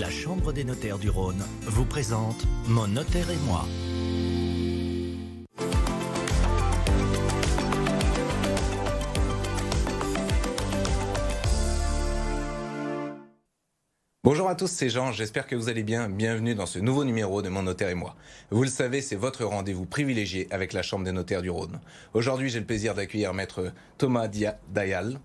La Chambre des notaires du Rhône vous présente Mon notaire et moi. Bonjour à tous, c'est Jean, j'espère que vous allez bien. Bienvenue dans ce nouveau numéro de Mon notaire et moi. Vous le savez, c'est votre rendez-vous privilégié avec la Chambre des notaires du Rhône. Aujourd'hui, j'ai le plaisir d'accueillir maître Thomas Dayal,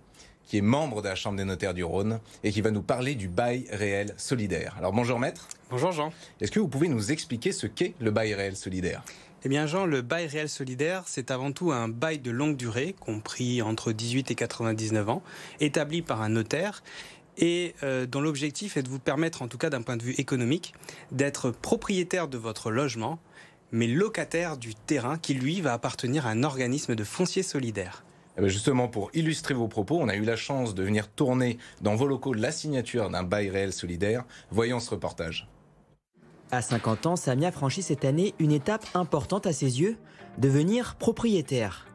qui est membre de la Chambre des notaires du Rhône et qui va nous parler du bail réel solidaire. Alors bonjour maître. Bonjour Jean. Est-ce que vous pouvez nous expliquer ce qu'est le bail réel solidaire ? Eh bien Jean, le bail réel solidaire, c'est avant tout un bail de longue durée, compris entre 18 et 99 ans, établi par un notaire et dont l'objectif est de vous permettre, en tout cas d'un point de vue économique, d'être propriétaire de votre logement, mais locataire du terrain qui, lui, va appartenir à un organisme de foncier solidaire. Justement, pour illustrer vos propos, on a eu la chance de venir tourner dans vos locaux la signature d'un bail réel solidaire. Voyons ce reportage. À 50 ans, Samia franchit cette année une étape importante à ses yeux, devenir propriétaire.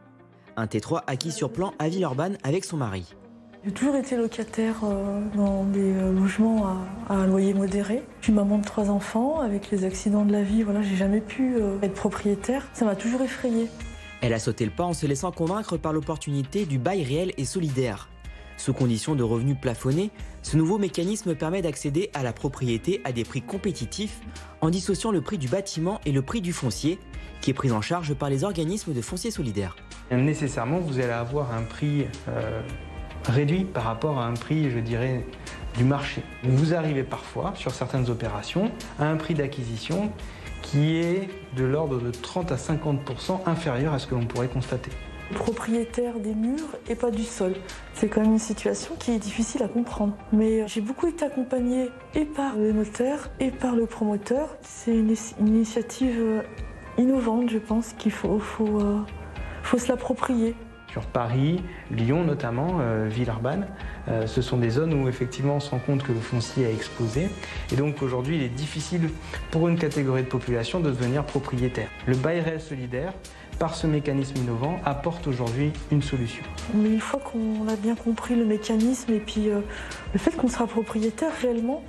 Un T3 acquis sur plan à Villeurbanne avec son mari. J'ai toujours été locataire dans des logements à un loyer modéré. Je suis maman de 3 enfants. Avec les accidents de la vie, voilà, j'ai jamais pu être propriétaire. Ça m'a toujours effrayée. Elle a sauté le pas en se laissant convaincre par l'opportunité du bail réel et solidaire. Sous condition de revenus plafonnés, ce nouveau mécanisme permet d'accéder à la propriété à des prix compétitifs en dissociant le prix du bâtiment et le prix du foncier, qui est pris en charge par les organismes de foncier solidaire. Nécessairement, vous allez avoir un prix réduit par rapport à un prix, je dirais, du marché. Vous arrivez parfois, sur certaines opérations, à un prix d'acquisition qui est de l'ordre de 30 à 50% inférieur à ce que l'on pourrait constater. Propriétaire des murs et pas du sol. C'est quand même une situation qui est difficile à comprendre. Mais j'ai beaucoup été accompagnée et par le notaire et par le promoteur. C'est une initiative innovante, je pense, qu'il faut se l'approprier. Sur Paris, Lyon notamment, Villeurbanne, ce sont des zones où effectivement on se rend compte que le foncier a explosé. Et donc aujourd'hui, il est difficile pour une catégorie de population de devenir propriétaire. Le bail réel solidaire, par ce mécanisme innovant, apporte aujourd'hui une solution. Mais une fois qu'on a bien compris le mécanisme et puis le fait qu'on sera propriétaire réellement,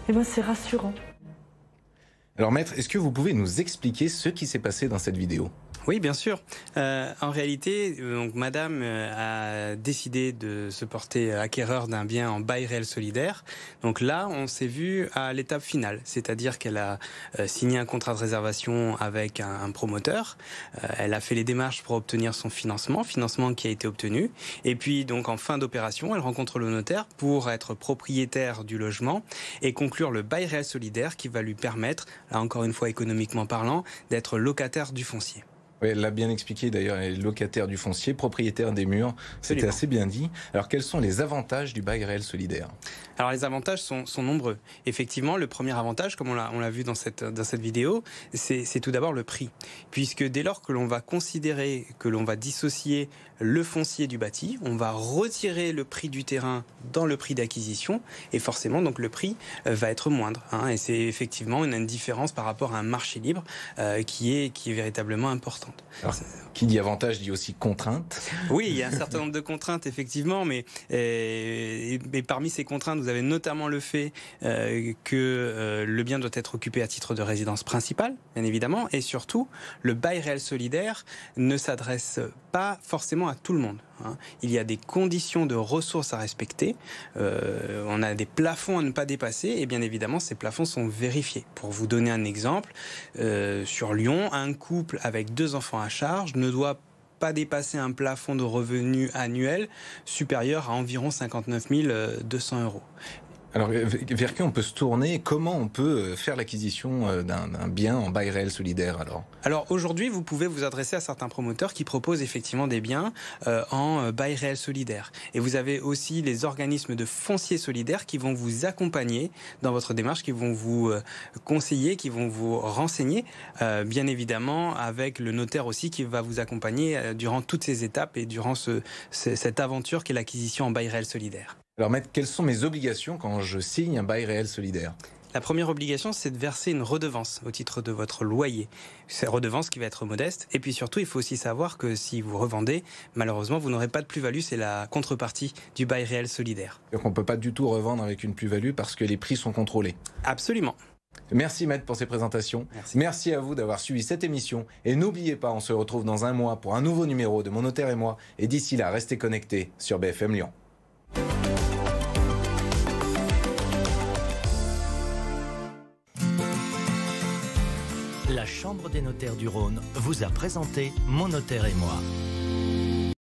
eh ben c'est rassurant. Alors maître, est-ce que vous pouvez nous expliquer ce qui s'est passé dans cette vidéo ? Oui, bien sûr. En réalité, donc, madame a décidé de se porter acquéreur d'un bien en bail réel solidaire. Donc là, on s'est vu à l'étape finale, c'est-à-dire qu'elle a signé un contrat de réservation avec un promoteur. Elle a fait les démarches pour obtenir son financement qui a été obtenu. Et puis, donc, en fin d'opération, elle rencontre le notaire pour être propriétaire du logement et conclure le bail réel solidaire qui va lui permettre, là encore une fois économiquement parlant, d'être locataire du foncier. Oui, elle l'a bien expliqué d'ailleurs, elle est locataire du foncier, propriétaire des murs, c'était assez bien dit. Alors quels sont les avantages du bail réel solidaire ? Alors les avantages sont nombreux. Effectivement, le premier avantage, comme on l'a vu dans cette vidéo, c'est tout d'abord le prix. Puisque dès lors que l'on va considérer que l'on va dissocier le foncier du bâti, on va retirer le prix du terrain dans le prix d'acquisition et forcément donc le prix va être moindre. Et c'est effectivement une différence par rapport à un marché libre qui est véritablement importante. Alors, qui dit avantage dit aussi contrainte. Oui, il y a un certain nombre de contraintes effectivement, mais parmi ces contraintes, vous avez notamment le fait que le bien doit être occupé à titre de résidence principale, bien évidemment, et surtout, le bail réel solidaire ne s'adresse pas forcément à tout le monde. Il y a des conditions de ressources à respecter, on a des plafonds à ne pas dépasser, et bien évidemment, ces plafonds sont vérifiés. Pour vous donner un exemple, sur Lyon, un couple avec 2 enfants à charge ne doit pas dépasser un plafond de revenus annuel supérieur à environ 59 200 €. Alors, vers qui on peut se tourner ? Comment on peut faire l'acquisition d'un bien en bail réel solidaire Alors aujourd'hui, vous pouvez vous adresser à certains promoteurs qui proposent effectivement des biens en bail réel solidaire. Et vous avez aussi les organismes de foncier solidaire qui vont vous accompagner dans votre démarche, qui vont vous conseiller, qui vont vous renseigner, bien évidemment avec le notaire aussi qui va vous accompagner durant toutes ces étapes et durant cette aventure qu'est l'acquisition en bail réel solidaire. Alors maître, quelles sont mes obligations quand je signe un bail réel solidaire ? La première obligation, c'est de verser une redevance au titre de votre loyer. C'est une redevance qui va être modeste. Et puis surtout, il faut aussi savoir que si vous revendez, malheureusement, vous n'aurez pas de plus-value. C'est la contrepartie du bail réel solidaire. Donc on ne peut pas du tout revendre avec une plus-value parce que les prix sont contrôlés. Absolument. Merci Maître pour ces présentations. Merci à vous d'avoir suivi cette émission. Et n'oubliez pas, on se retrouve dans un mois pour un nouveau numéro de Mon Notaire et moi. Et d'ici là, restez connectés sur BFM Lyon. La Chambre des notaires du Rhône vous a présenté Mon Notaire et moi.